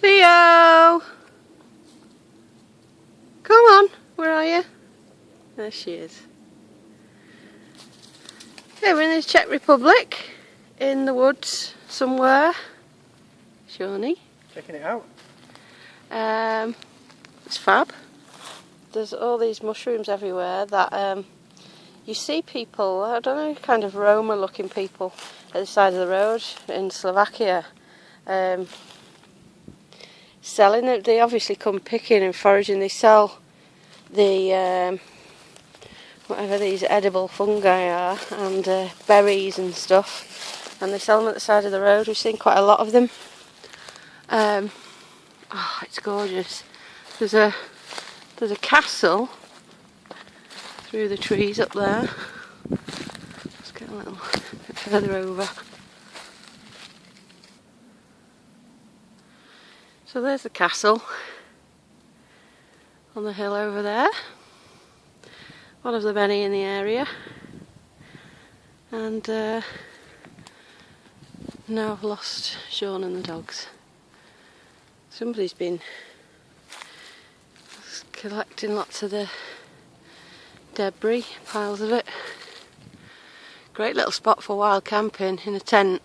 Cleo! Come on, where are you? There she is. Okay, we're in the Czech Republic, in the woods somewhere. Shawnee. Checking it out. It's fab. There's all these mushrooms everywhere that you see people, I don't know, kind of Roma looking people at the side of the road in Slovakia selling it. They obviously come picking and foraging. They sell the whatever these edible fungi are and berries and stuff, and they sell them at the side of the road. We've seen quite a lot of them. Oh, it's gorgeous. There's a castle through the trees up there. Let's get a little bit further over. So there's the castle on the hill over there. One of the many in the area. And now I've lost Sean and the dogs. Somebody's been collecting lots of the debris, piles of it. Great little spot for wild camping in a tent.